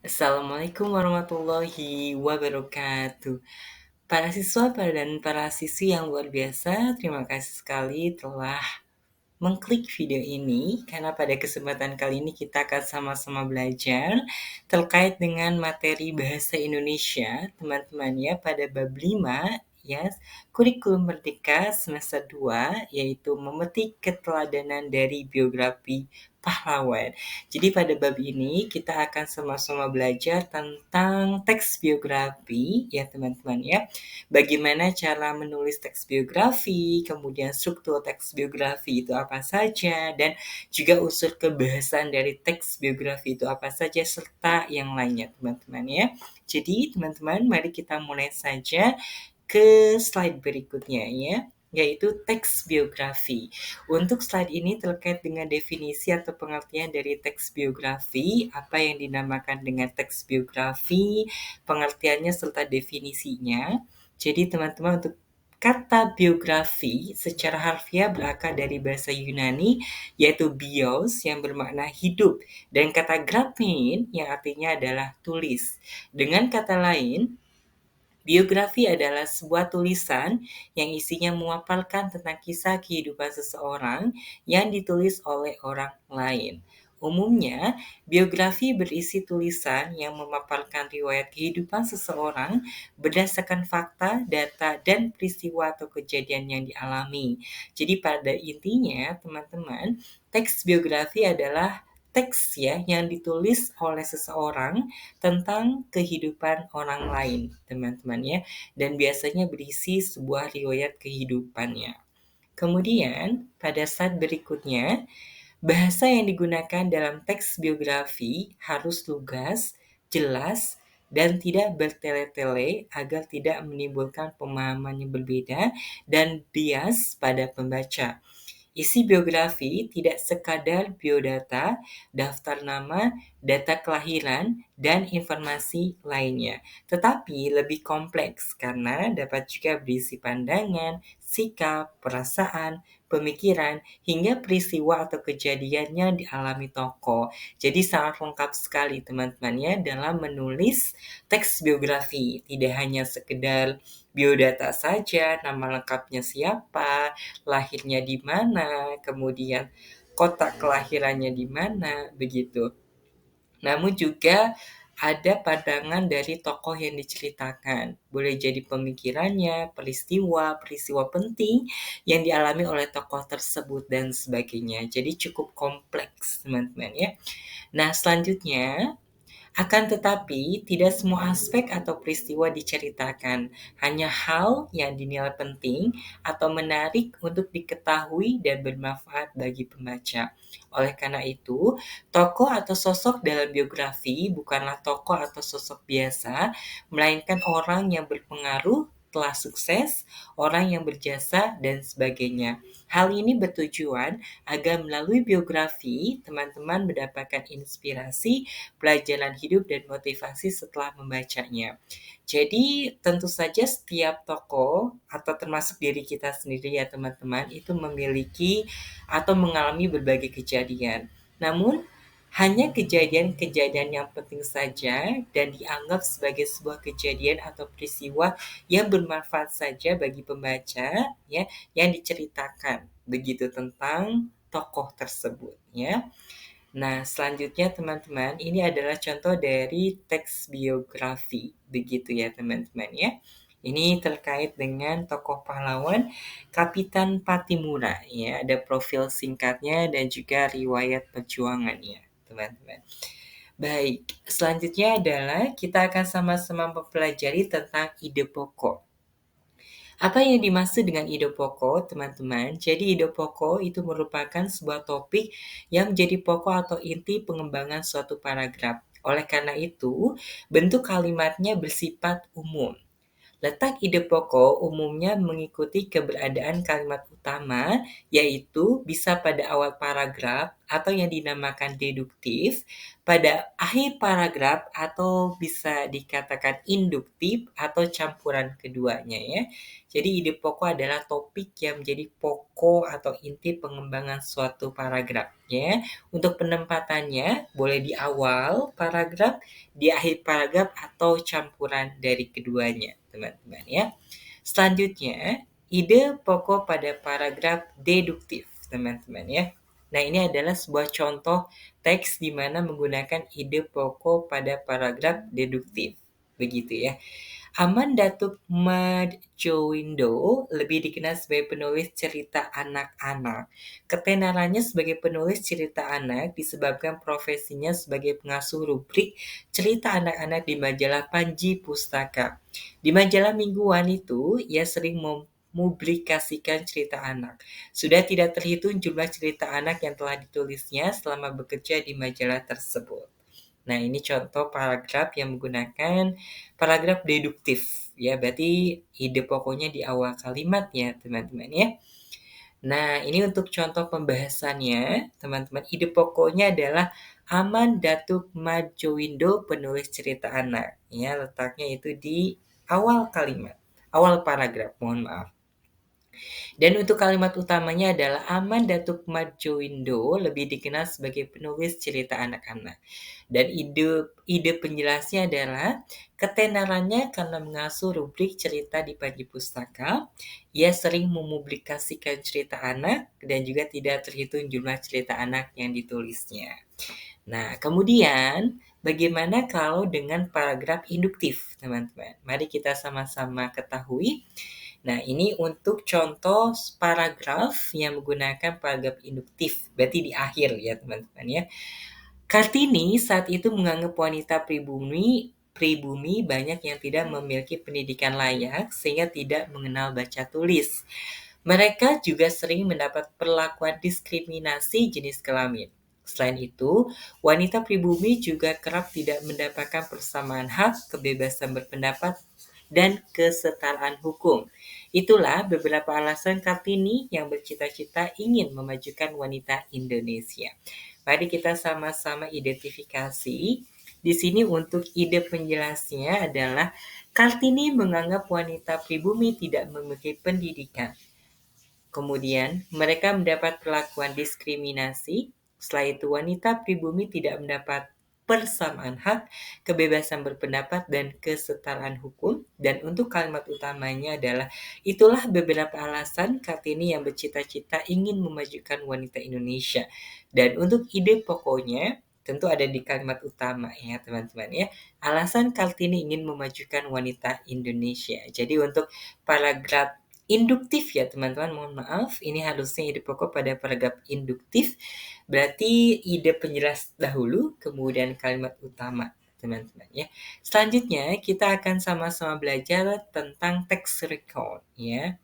Assalamualaikum warahmatullahi wabarakatuh. Para siswa dan para siswi yang luar biasa, terima kasih sekali telah mengklik video ini karena pada kesempatan kali ini kita akan sama-sama belajar terkait dengan materi bahasa Indonesia, teman-teman ya, pada bab 5 ya, kurikulum merdeka semester 2 yaitu memetik keteladanan dari biografi pahlawan. Jadi pada bab ini kita akan sama-sama belajar tentang teks biografi ya teman-teman ya. Bagaimana cara menulis teks biografi, kemudian struktur teks biografi itu apa saja, dan juga unsur kebahasaan dari teks biografi itu apa saja, serta yang lainnya teman-teman ya. Jadi teman-teman mari kita mulai saja ke slide berikutnya ya, yaitu teks biografi. Untuk slide ini terkait dengan definisi atau pengertian dari teks biografi, apa yang dinamakan dengan teks biografi, pengertiannya serta definisinya. Jadi teman-teman, untuk kata biografi secara harfiah berakar dari bahasa Yunani yaitu bios yang bermakna hidup dan kata graphein yang artinya adalah tulis. Dengan kata lain, biografi adalah sebuah tulisan yang isinya memaparkan tentang kisah kehidupan seseorang yang ditulis oleh orang lain. Umumnya, biografi berisi tulisan yang memaparkan riwayat kehidupan seseorang berdasarkan fakta, data, dan peristiwa atau kejadian yang dialami. Jadi pada intinya, teman-teman, teks biografi adalah teks ya yang ditulis oleh seseorang tentang kehidupan orang lain, teman-teman ya, dan biasanya berisi sebuah riwayat kehidupannya. Kemudian, pada slide berikutnya, bahasa yang digunakan dalam teks biografi harus lugas, jelas, dan tidak bertele-tele agar tidak menimbulkan pemahaman yang berbeda dan bias pada pembaca. Isi biografi tidak sekadar biodata, daftar nama, data kelahiran, dan informasi lainnya, tetapi lebih kompleks karena dapat juga berisi pandangan, sikap, perasaan, pemikiran, hingga peristiwa atau kejadian yang dialami tokoh. Jadi sangat lengkap sekali teman-teman ya dalam menulis teks biografi. Tidak hanya sekedar biodata saja, nama lengkapnya siapa, lahirnya di mana, kemudian kota kelahirannya di mana, begitu. Namun juga ada pandangan dari tokoh yang diceritakan. Boleh jadi pemikirannya, peristiwa penting yang dialami oleh tokoh tersebut dan sebagainya. Jadi cukup kompleks, teman-teman ya. Nah, selanjutnya akan tetapi, tidak semua aspek atau peristiwa diceritakan, hanya hal yang dinilai penting atau menarik untuk diketahui dan bermanfaat bagi pembaca. Oleh karena itu, tokoh atau sosok dalam biografi bukanlah tokoh atau sosok biasa, melainkan orang yang berpengaruh, telah sukses, orang yang berjasa, dan sebagainya. Hal ini bertujuan agar melalui biografi, teman-teman mendapatkan inspirasi, pelajaran hidup, dan motivasi setelah membacanya. Jadi tentu saja setiap tokoh atau termasuk diri kita sendiri ya teman-teman itu memiliki atau mengalami berbagai kejadian. Namun hanya kejadian-kejadian yang penting saja dan dianggap sebagai sebuah kejadian atau peristiwa yang bermanfaat saja bagi pembaca ya yang diceritakan begitu tentang tokoh tersebut ya. Nah, selanjutnya teman-teman, ini adalah contoh dari teks biografi, begitu ya teman-teman ya. Ini terkait dengan tokoh pahlawan Kapitan Patimura ya, ada profil singkatnya dan juga riwayat perjuangannya, teman-teman. Baik, selanjutnya adalah kita akan sama-sama mempelajari tentang ide pokok. Apa yang dimaksud dengan ide pokok, teman-teman? Jadi ide pokok itu merupakan sebuah topik yang menjadi pokok atau inti pengembangan suatu paragraf. Oleh karena itu, bentuk kalimatnya bersifat umum. Letak ide pokok umumnya mengikuti keberadaan kalimat utama, yaitu bisa pada awal paragraf atau yang dinamakan deduktif pada akhir paragraf atau bisa dikatakan induktif atau campuran keduanya ya. Jadi ide pokok adalah topik yang menjadi pokok atau inti pengembangan suatu paragraf ya. Untuk penempatannya boleh di awal paragraf, di akhir paragraf atau campuran dari keduanya, teman-teman ya. Selanjutnya, ide pokok pada paragraf deduktif, teman-teman ya. Nah, ini adalah sebuah contoh teks di mana menggunakan ide pokok pada paragraf deduktif. Begitu ya. Aman Datuk Madjoindo lebih dikenal sebagai penulis cerita anak-anak. Ketenarannya sebagai penulis cerita anak disebabkan profesinya sebagai pengasuh rubrik cerita anak-anak di majalah Panji Pustaka. Di majalah mingguan itu, ia sering mempublikasikan cerita anak. Sudah tidak terhitung jumlah cerita anak yang telah ditulisnya selama bekerja di majalah tersebut. Nah, ini contoh paragraf yang menggunakan paragraf deduktif. Ya, berarti ide pokoknya di awal kalimat ya, teman-teman ya. Nah, ini untuk contoh pembahasannya, teman-teman. Ide pokoknya adalah Aman Datuk Madjoindo penulis cerita anak. Ya, letaknya itu di awal kalimat, awal paragraf, mohon maaf. Dan untuk kalimat utamanya adalah Aman Datuk Madjoindo lebih dikenal sebagai penulis cerita anak-anak. Dan ide penjelasnya adalah ketenarannya karena mengasuh rubrik cerita di Panji Pustaka, ia sering mempublikasikan cerita anak dan juga tidak terhitung jumlah cerita anak yang ditulisnya. Nah, kemudian bagaimana kalau dengan paragraf induktif, teman-teman? Mari kita sama-sama ketahui. Nah, ini untuk contoh paragraf yang menggunakan paragraf induktif, berarti di akhir ya, teman-teman ya. Kartini saat itu menganggap wanita pribumi banyak yang tidak memiliki pendidikan layak sehingga tidak mengenal baca tulis. Mereka juga sering mendapat perlakuan diskriminasi jenis kelamin. Selain itu, wanita pribumi juga kerap tidak mendapatkan persamaan hak, kebebasan berpendapat, dan kesetaraan hukum. Itulah beberapa alasan Kartini yang bercita-cita ingin memajukan wanita Indonesia. Mari kita sama-sama identifikasi. Di sini untuk ide penjelasnya adalah Kartini menganggap wanita pribumi tidak memiliki pendidikan. Kemudian, mereka mendapat perlakuan diskriminasi. Setelah itu, wanita pribumi tidak mendapat persamaan hak, kebebasan berpendapat, dan kesetaraan hukum. Dan untuk kalimat utamanya adalah, itulah beberapa alasan Kartini yang bercita-cita ingin memajukan wanita Indonesia. Dan untuk ide pokoknya, tentu ada di kalimat utama ya teman-teman ya. Alasan Kartini ingin memajukan wanita Indonesia. Jadi untuk paragraf induktif ya teman-teman, mohon maaf, ini harusnya ide pokok pada paragraf induktif, berarti ide penjelas dahulu, kemudian kalimat utama teman-teman ya. Selanjutnya kita akan sama-sama belajar tentang text record ya.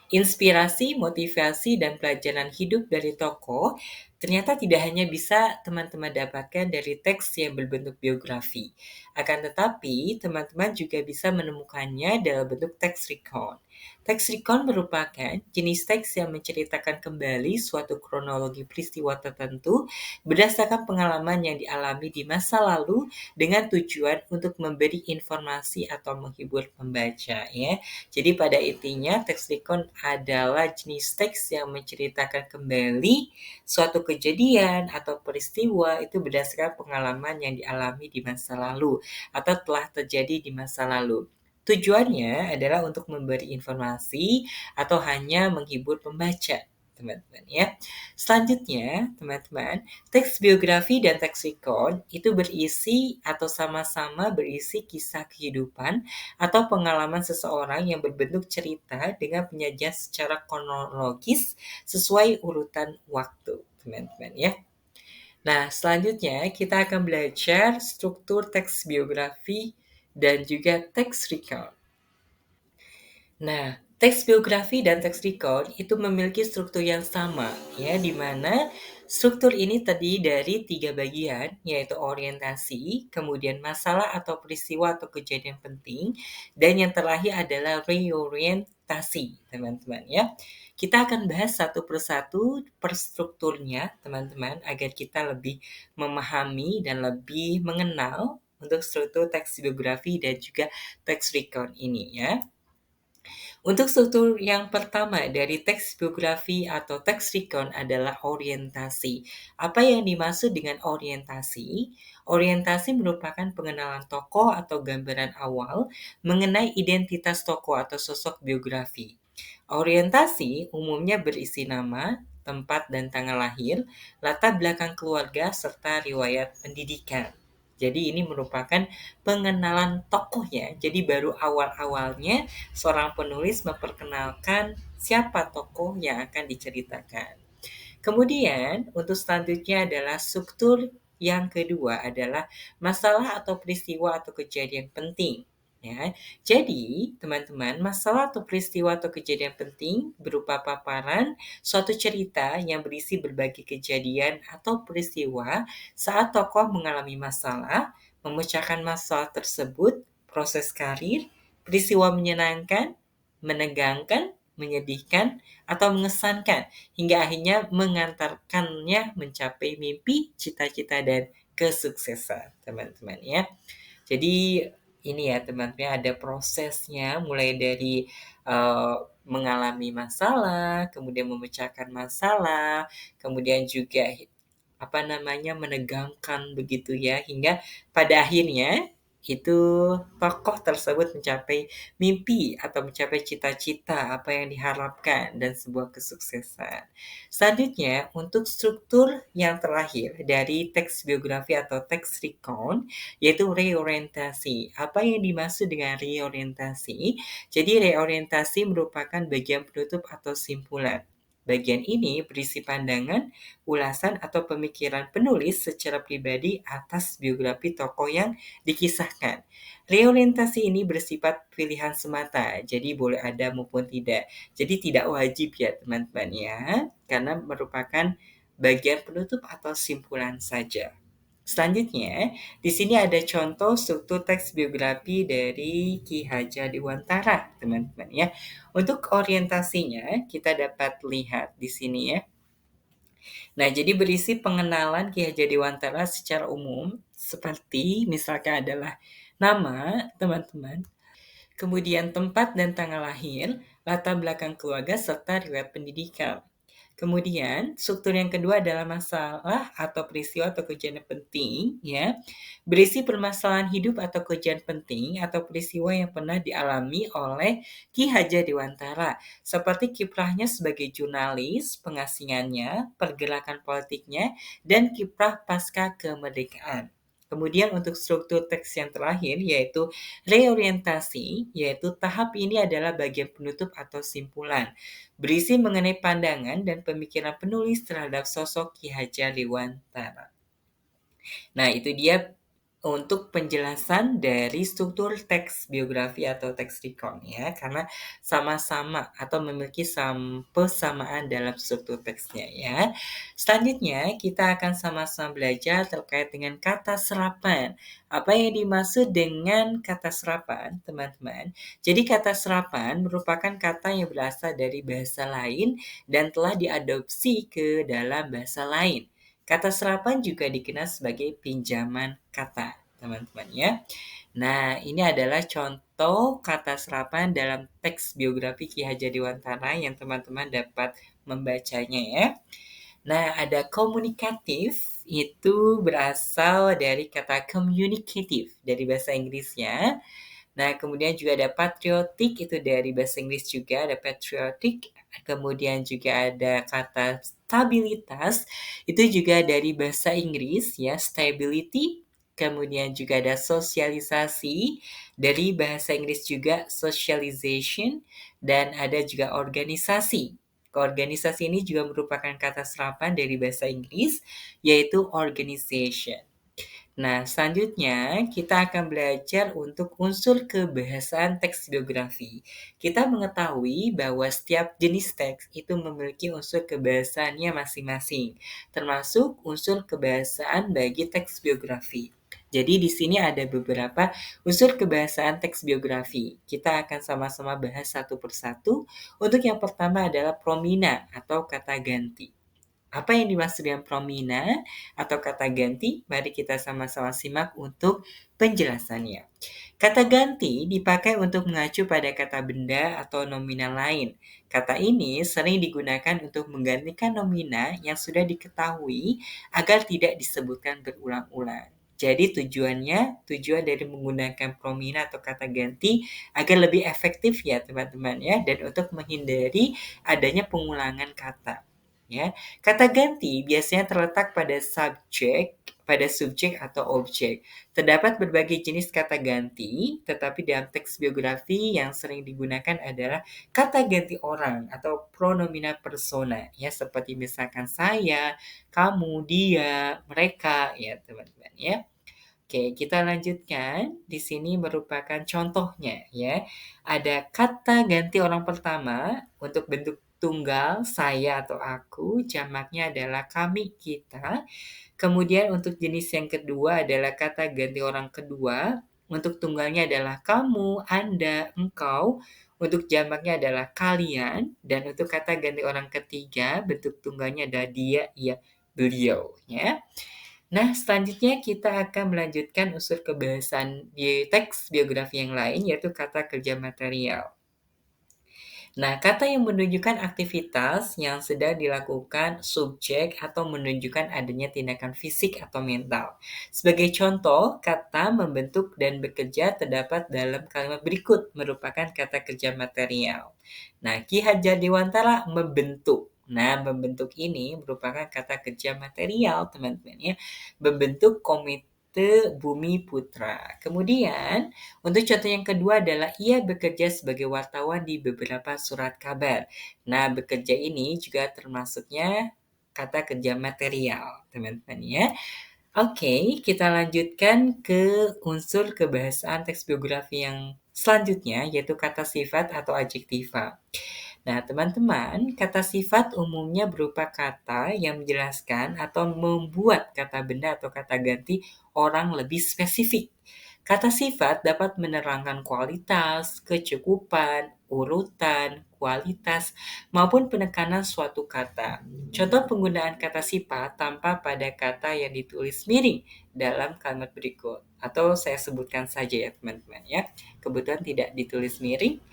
Inspirasi, motivasi, dan pelajaran hidup dari tokoh ternyata tidak hanya bisa teman-teman dapatkan dari teks yang berbentuk biografi. Akan tetapi, teman-teman juga bisa menemukannya dalam bentuk teks recount. Teks recount merupakan jenis teks yang menceritakan kembali suatu kronologi peristiwa tertentu berdasarkan pengalaman yang dialami di masa lalu dengan tujuan untuk memberi informasi atau menghibur pembaca ya. Jadi pada intinya teks recount adalah jenis teks yang menceritakan kembali suatu kejadian atau peristiwa itu berdasarkan pengalaman yang dialami di masa lalu atau telah terjadi di masa lalu. Tujuannya adalah untuk memberi informasi atau hanya menghibur pembaca, teman-teman ya. Selanjutnya, teman-teman, teks biografi dan teks recount itu berisi atau sama-sama berisi kisah kehidupan atau pengalaman seseorang yang berbentuk cerita dengan penyajian secara kronologis sesuai urutan waktu, teman-teman ya. Nah, selanjutnya kita akan belajar struktur teks biografi dan juga teks recount. Nah, teks biografi dan teks recount itu memiliki struktur yang sama ya, di mana Struktur ini terdiri dari 3 bagian, yaitu orientasi, kemudian masalah atau peristiwa atau kejadian penting, dan yang terakhir adalah reorientasi, teman-teman ya. Kita akan bahas satu persatu per strukturnya, teman-teman, agar kita lebih memahami dan lebih mengenal untuk struktur teks biografi dan juga teks recount ini ya. Untuk struktur yang pertama dari teks biografi atau teks recount adalah orientasi. Apa yang dimaksud dengan orientasi? Orientasi merupakan pengenalan tokoh atau gambaran awal mengenai identitas tokoh atau sosok biografi. Orientasi umumnya berisi nama, tempat dan tanggal lahir, latar belakang keluarga, serta riwayat pendidikan. Jadi ini merupakan pengenalan tokohnya. Jadi baru awal-awalnya seorang penulis memperkenalkan siapa tokoh yang akan diceritakan. Kemudian, untuk selanjutnya adalah struktur yang kedua adalah masalah atau peristiwa atau kejadian penting. Ya, jadi teman-teman, masalah atau peristiwa atau kejadian penting berupa paparan suatu cerita yang berisi berbagai kejadian atau peristiwa saat tokoh mengalami masalah, memecahkan masalah tersebut, proses karir, peristiwa menyenangkan, menegangkan, menyedihkan, atau mengesankan hingga akhirnya mengantarkannya mencapai mimpi, cita-cita, dan kesuksesan, teman-teman ya. Jadi ini ya teman-teman, ada prosesnya mulai dari mengalami masalah, kemudian memecahkan masalah, kemudian juga menegangkan begitu ya, hingga pada akhirnya itu tokoh tersebut mencapai mimpi atau mencapai cita-cita apa yang diharapkan dan sebuah kesuksesan. Selanjutnya, untuk struktur yang terakhir dari teks biografi atau teks recount, yaitu reorientasi. Apa yang dimaksud dengan reorientasi? Jadi reorientasi merupakan bagian penutup atau simpulan. Bagian ini berisi pandangan, ulasan atau pemikiran penulis secara pribadi atas biografi tokoh yang dikisahkan. Reorientasi ini bersifat pilihan semata, jadi boleh ada maupun tidak. Jadi tidak wajib ya teman-teman ya, karena merupakan bagian penutup atau simpulan saja. Selanjutnya, di sini ada contoh struktur teks biografi dari Ki Hajar Dewantara, teman-teman ya. Untuk orientasinya, kita dapat lihat di sini ya. Nah, jadi berisi pengenalan Ki Hajar Dewantara secara umum, seperti misalkan adalah nama, teman-teman, kemudian tempat dan tanggal lahir, latar belakang keluarga, serta riwayat pendidikan. Kemudian, struktur yang kedua adalah masalah atau peristiwa atau kejadian penting, ya. Berisi permasalahan hidup atau kejadian penting atau peristiwa yang pernah dialami oleh Ki Hajar Dewantara, seperti kiprahnya sebagai jurnalis, pengasingannya, pergerakan politiknya, dan kiprah pasca kemerdekaan. Kemudian untuk struktur teks yang terakhir yaitu reorientasi, yaitu tahap ini adalah bagian penutup atau simpulan. Berisi mengenai pandangan dan pemikiran penulis terhadap sosok Ki Hajar Dewantara. Nah, itu dia untuk penjelasan dari struktur teks biografi atau teks recount ya, karena sama-sama atau memiliki persamaan dalam struktur teksnya ya. Selanjutnya, kita akan sama-sama belajar terkait dengan kata serapan. Apa yang dimaksud dengan kata serapan, teman-teman? Jadi kata serapan merupakan kata yang berasal dari bahasa lain dan telah diadopsi ke dalam bahasa lain. Kata serapan juga dikenal sebagai pinjaman kata, teman-teman ya. Nah, ini adalah contoh kata serapan dalam teks biografi Ki Hajar Dewantara yang teman-teman dapat membacanya ya. Nah, ada komunikatif, itu berasal dari kata communicative dari bahasa Inggrisnya. Nah, kemudian juga ada patriotic, itu dari bahasa Inggris juga, ada patriotic. Kemudian juga ada kata stabilitas, itu juga dari bahasa Inggris ya, stability. Kemudian juga ada sosialisasi, dari bahasa Inggris juga socialization. Dan ada juga organisasi. Organisasi ini juga merupakan kata serapan dari bahasa Inggris, yaitu organization. Nah, selanjutnya kita akan belajar untuk unsur kebahasaan teks biografi. Kita mengetahui bahwa setiap jenis teks itu memiliki unsur kebahasaannya masing-masing, termasuk unsur kebahasaan bagi teks biografi. Jadi di sini ada beberapa unsur kebahasaan teks biografi. Kita akan sama-sama bahas satu persatu. Untuk yang pertama adalah promina atau kata ganti. Apa yang dimaksud dengan promina atau kata ganti? Mari kita sama-sama simak untuk penjelasannya. Kata ganti dipakai untuk mengacu pada kata benda atau nominal lain. Kata ini sering digunakan untuk menggantikan nomina yang sudah diketahui agar tidak disebutkan berulang-ulang. Jadi tujuan dari menggunakan promina atau kata ganti agar lebih efektif ya teman-teman ya, dan untuk menghindari adanya pengulangan kata. Ya, kata ganti biasanya terletak pada subjek atau objek. Terdapat berbagai jenis kata ganti, tetapi dalam teks biografi yang sering digunakan adalah kata ganti orang atau pronomina persona, ya seperti misalkan saya, kamu, dia, mereka, ya teman-teman ya. Oke, kita lanjutkan. Di sini merupakan contohnya ya. Ada kata ganti orang pertama untuk bentuk tunggal saya atau aku, jamaknya adalah kami, kita. Kemudian untuk jenis yang kedua adalah kata ganti orang kedua. Untuk tunggalnya adalah kamu, Anda, engkau. Untuk jamaknya adalah kalian. Dan untuk kata ganti orang ketiga, bentuk tunggalnya adalah dia, ia, beliau. Ya. Nah, selanjutnya kita akan melanjutkan unsur kebahasaan di teks biografi yang lain, yaitu kata kerja material. Nah, kata yang menunjukkan aktivitas yang sedang dilakukan subjek atau menunjukkan adanya tindakan fisik atau mental. Sebagai contoh, kata membentuk dan bekerja terdapat dalam kalimat berikut merupakan kata kerja material. Nah, Ki Hajar Dewantara membentuk. Nah, membentuk ini merupakan kata kerja material, teman-teman ya. Membentuk komite Bumi Putra. Kemudian, untuk contoh yang kedua adalah ia bekerja sebagai wartawan di beberapa surat kabar. Nah, bekerja ini juga termasuknya kata kerja material, teman-teman ya. Oke, kita lanjutkan ke unsur kebahasaan teks biografi yang selanjutnya, yaitu kata sifat atau adjektiva. Nah, teman-teman, kata sifat umumnya berupa kata yang menjelaskan atau membuat kata benda atau kata ganti orang lebih spesifik. Kata sifat dapat menerangkan kualitas, kecukupan, urutan, kualitas, maupun penekanan suatu kata. Contoh penggunaan kata sifat tanpa pada kata yang ditulis miring dalam kalimat berikut. Atau saya sebutkan saja ya teman-teman ya. Kebetulan tidak ditulis miring.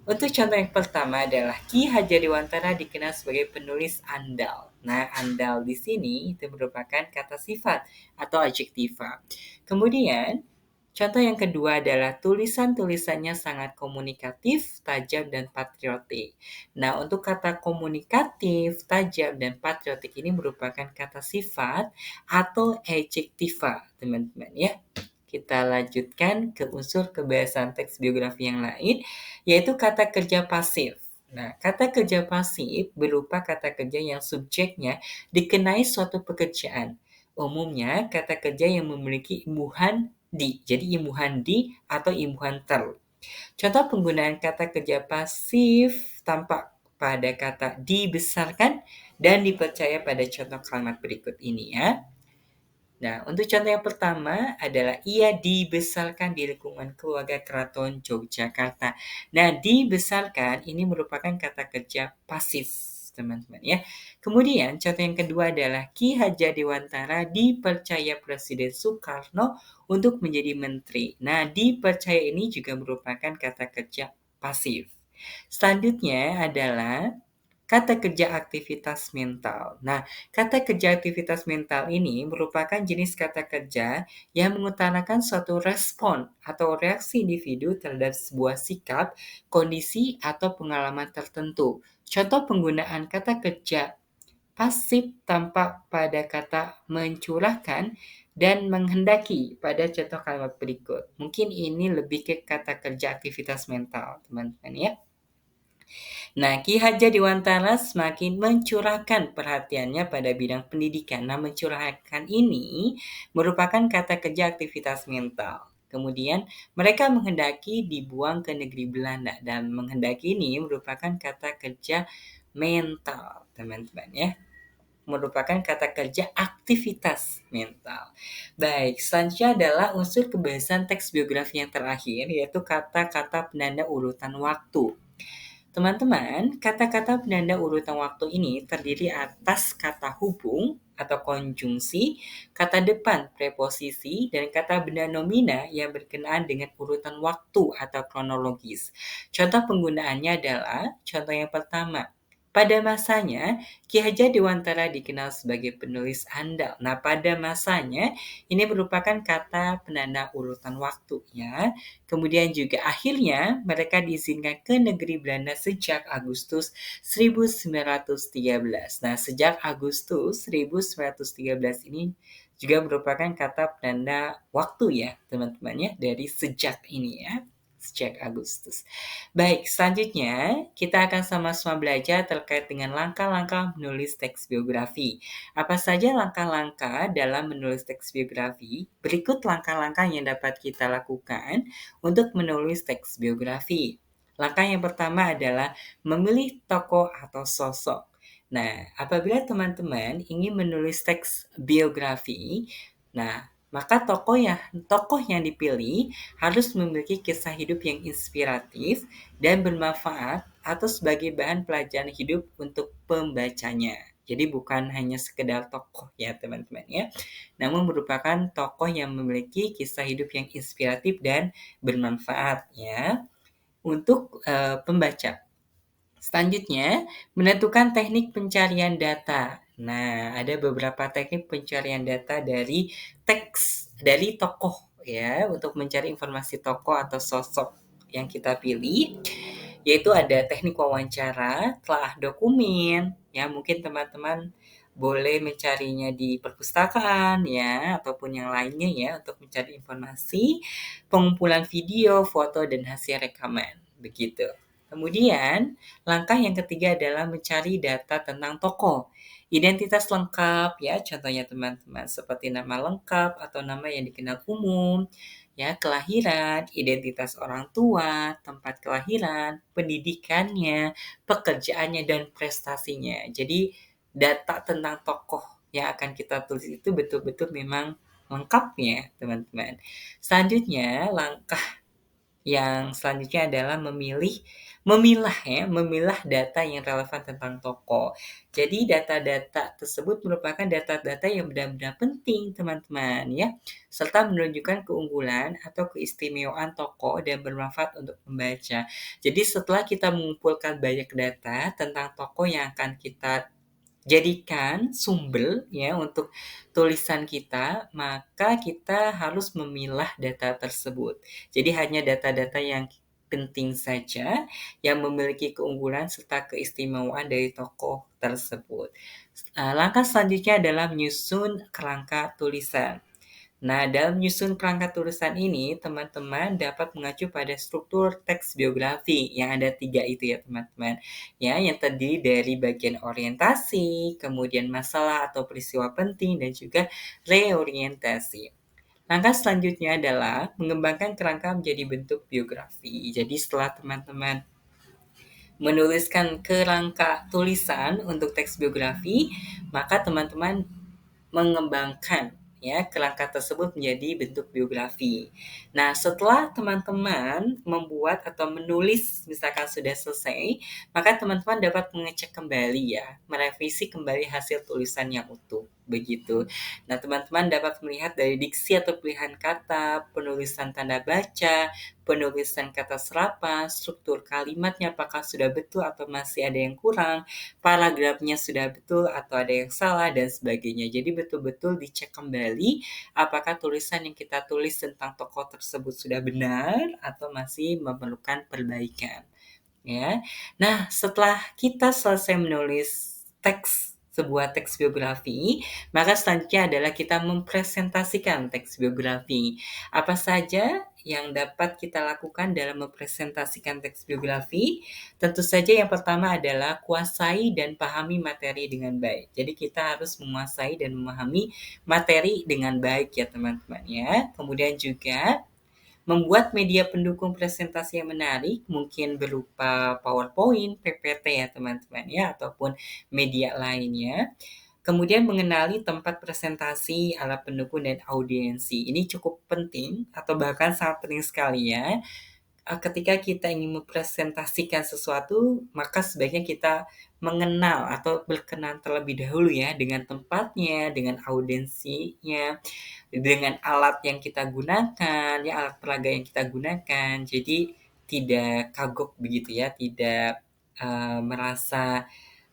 Untuk contoh yang pertama adalah Ki Hajar Dewantara dikenal sebagai penulis andal. Nah, andal di sini itu merupakan kata sifat atau adjektiva. Kemudian, contoh yang kedua adalah tulisan-tulisannya sangat komunikatif, tajam, dan patriotik. Nah, untuk kata komunikatif, tajam, dan patriotik ini merupakan kata sifat atau adjektiva, teman-teman ya. Kita lanjutkan ke unsur kebahasaan teks biografi yang lain, yaitu kata kerja pasif. Nah, kata kerja pasif berupa kata kerja yang subjeknya dikenai suatu pekerjaan. Umumnya, kata kerja yang memiliki imbuhan di. Jadi, imbuhan di atau imbuhan ter. Contoh penggunaan kata kerja pasif tampak pada kata dibesarkan dan dipercaya pada contoh kalimat berikut ini ya. Nah, untuk contoh yang pertama adalah ia dibesarkan di lingkungan keluarga keraton Yogyakarta. Nah, dibesarkan ini merupakan kata kerja pasif, teman-teman ya. Kemudian, contoh yang kedua adalah Ki Hajar Dewantara dipercaya Presiden Soekarno untuk menjadi menteri. Nah, dipercaya ini juga merupakan kata kerja pasif. Selanjutnya adalah kata kerja aktivitas mental. Nah, kata kerja aktivitas mental ini merupakan jenis kata kerja yang mengutarakan suatu respon atau reaksi individu terhadap sebuah sikap, kondisi, atau pengalaman tertentu. Contoh penggunaan kata kerja pasif tampak pada kata mencurahkan dan menghendaki pada contoh kalimat berikut. Mungkin ini lebih ke kata kerja aktivitas mental, teman-teman ya. Nah, Ki Hajar Dewantara semakin mencurahkan perhatiannya pada bidang pendidikan. Nah, mencurahkan ini merupakan kata kerja aktivitas mental. Kemudian mereka menghendaki dibuang ke negeri Belanda, dan menghendaki ini merupakan kata kerja mental, teman-teman ya. Merupakan kata kerja aktivitas mental. Baik, selanjutnya adalah unsur kebiasaan teks biografi yang terakhir, yaitu kata-kata penanda urutan waktu. Teman-teman, kata-kata penanda urutan waktu ini terdiri atas kata hubung atau konjungsi, kata depan preposisi, dan kata benda nomina yang berkenaan dengan urutan waktu atau kronologis. Contoh penggunaannya adalah, contoh yang pertama, pada masanya, Ki Hajar Dewantara dikenal sebagai penulis andal. Nah, pada masanya ini merupakan kata penanda urutan waktu ya. Kemudian juga akhirnya mereka diizinkan ke negeri Belanda sejak Agustus 1913. Nah, sejak Agustus 1913 ini juga merupakan kata penanda waktu ya, teman-teman ya, dari sejak ini ya. Sejak Agustus. Baik, selanjutnya kita akan sama-sama belajar terkait dengan langkah-langkah menulis teks biografi. Apa saja langkah-langkah dalam menulis teks biografi? Berikut langkah-langkah yang dapat kita lakukan untuk menulis teks biografi. Langkah yang pertama adalah memilih tokoh atau sosok. Nah, apabila teman-teman ingin menulis teks biografi, nah, maka tokoh yang dipilih harus memiliki kisah hidup yang inspiratif dan bermanfaat atau sebagai bahan pelajaran hidup untuk pembacanya. Jadi bukan hanya sekedar tokoh ya teman-teman ya, namun merupakan tokoh yang memiliki kisah hidup yang inspiratif dan bermanfaat ya untuk pembaca. Selanjutnya, menentukan teknik pencarian data. Nah, ada beberapa teknik pencarian data dari tokoh ya, untuk mencari informasi tokoh atau sosok yang kita pilih, yaitu ada teknik wawancara, telah dokumen, ya mungkin teman-teman boleh mencarinya di perpustakaan ya, ataupun yang lainnya ya, untuk mencari informasi, pengumpulan video, foto, dan hasil rekaman. Begitu. Kemudian, langkah yang ketiga adalah mencari data tentang tokoh. Identitas lengkap ya, contohnya teman-teman seperti nama lengkap atau nama yang dikenal umum, ya, kelahiran, identitas orang tua, tempat kelahiran, pendidikannya, pekerjaannya, dan prestasinya. Jadi, data tentang tokoh yang akan kita tulis itu betul-betul memang lengkapnya, teman-teman. Selanjutnya, langkah yang selanjutnya adalah memilah data yang relevan tentang tokoh. Jadi data-data tersebut merupakan data-data yang benar-benar penting, teman-teman ya, serta menunjukkan keunggulan atau keistimewaan tokoh dan bermanfaat untuk membaca. Jadi setelah kita mengumpulkan banyak data tentang tokoh yang akan kita jadikan sumber ya untuk tulisan kita, maka kita harus memilah data tersebut. Jadi hanya data-data yang penting saja yang memiliki keunggulan serta keistimewaan dari tokoh tersebut. Langkah selanjutnya adalah menyusun kerangka tulisan. Nah, dalam menyusun perangkat tulisan ini, teman-teman dapat mengacu pada struktur teks biografi yang ada 3 itu ya, teman-teman. Ya, yang terdiri dari bagian orientasi, kemudian masalah atau peristiwa penting, dan juga reorientasi. Langkah selanjutnya adalah mengembangkan kerangka menjadi bentuk biografi. Jadi setelah teman-teman menuliskan kerangka tulisan untuk teks biografi, maka teman-teman mengembangkan ya kerangka tersebut menjadi bentuk biografi. Nah, setelah teman-teman membuat atau menulis misalkan sudah selesai, maka teman-teman dapat mengecek kembali ya, merevisi kembali hasil tulisan yang utuh. Begitu. Nah, teman-teman dapat melihat dari diksi atau pilihan kata, penulisan tanda baca, penulisan kata serapan, struktur kalimatnya apakah sudah betul atau masih ada yang kurang, paragrafnya sudah betul atau ada yang salah, dan sebagainya. Jadi betul-betul dicek kembali apakah tulisan yang kita tulis tentang tokoh tersebut sudah benar atau masih memerlukan perbaikan. Ya. Nah, setelah kita selesai menulis sebuah teks biografi, maka selanjutnya adalah kita mempresentasikan teks biografi. Apa saja yang dapat kita lakukan dalam mempresentasikan teks biografi, tentu saja yang pertama adalah kuasai dan pahami materi dengan baik. Jadi kita harus menguasai dan memahami materi dengan baik ya teman-teman ya. Kemudian juga membuat media pendukung presentasi yang menarik, mungkin berupa PowerPoint, PPT ya teman-teman ya, ataupun media lainnya. Kemudian mengenali tempat presentasi, alat pendukung, dan audiensi. Ini cukup penting atau bahkan sangat penting sekali ya. Ketika kita ingin mempresentasikan sesuatu, maka sebaiknya kita mengenal atau berkenan terlebih dahulu ya dengan tempatnya, dengan audiensinya, dengan alat yang kita gunakan, ya alat peraga yang kita gunakan. Jadi tidak kagok begitu ya, tidak merasa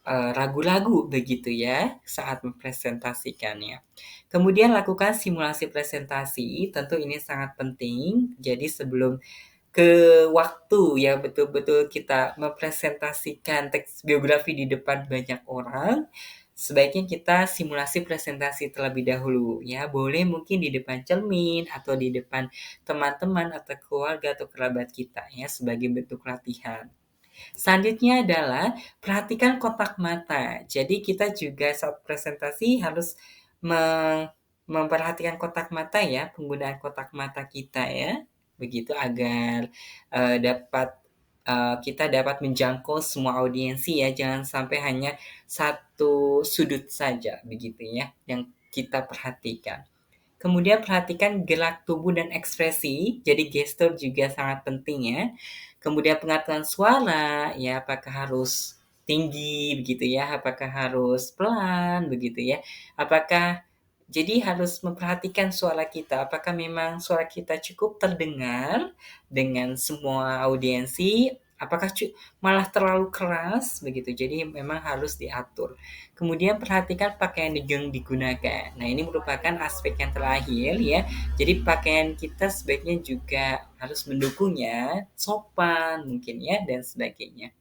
ragu-ragu begitu ya saat mempresentasikannya. Kemudian lakukan simulasi presentasi, tentu ini sangat penting. Jadi sebelum ke waktu ya betul-betul kita mempresentasikan teks biografi di depan banyak orang, sebaiknya kita simulasi presentasi terlebih dahulu ya. Boleh mungkin di depan cermin atau di depan teman-teman atau keluarga atau kerabat kita ya sebagai bentuk latihan. Selanjutnya adalah perhatikan kotak mata. Jadi kita juga saat presentasi harus memperhatikan kotak mata ya, penggunaan kotak mata kita ya. Begitu agar kita dapat menjangkau semua audiensi ya, jangan sampai hanya satu sudut saja begitu ya yang kita perhatikan. Kemudian perhatikan gerak tubuh dan ekspresi, jadi gestur juga sangat penting ya. Kemudian pengaturan suara, ya apakah harus tinggi begitu ya, apakah harus pelan begitu ya. Jadi harus memperhatikan suara kita, apakah memang suara kita cukup terdengar dengan semua audiensi, apakah malah terlalu keras begitu. Jadi memang harus diatur. Kemudian perhatikan pakaian yang digunakan. Nah, ini merupakan aspek yang terakhir ya. Jadi pakaian kita sebaiknya juga harus mendukungnya, sopan mungkin ya dan sebagainya.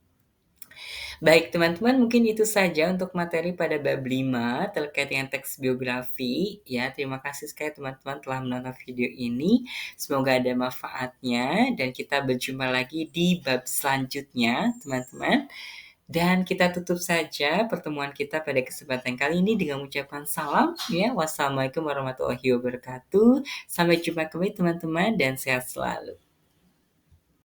Baik teman-teman, mungkin itu saja untuk materi pada bab 5 terkait dengan teks biografi ya. Terima kasih sekali teman-teman telah menonton video ini. Semoga ada manfaatnya dan kita berjumpa lagi di bab selanjutnya teman-teman. Dan kita tutup saja pertemuan kita pada kesempatan kali ini dengan mengucapkan salam ya. Wassalamualaikum warahmatullahi wabarakatuh. Sampai jumpa kembali teman-teman dan sehat selalu.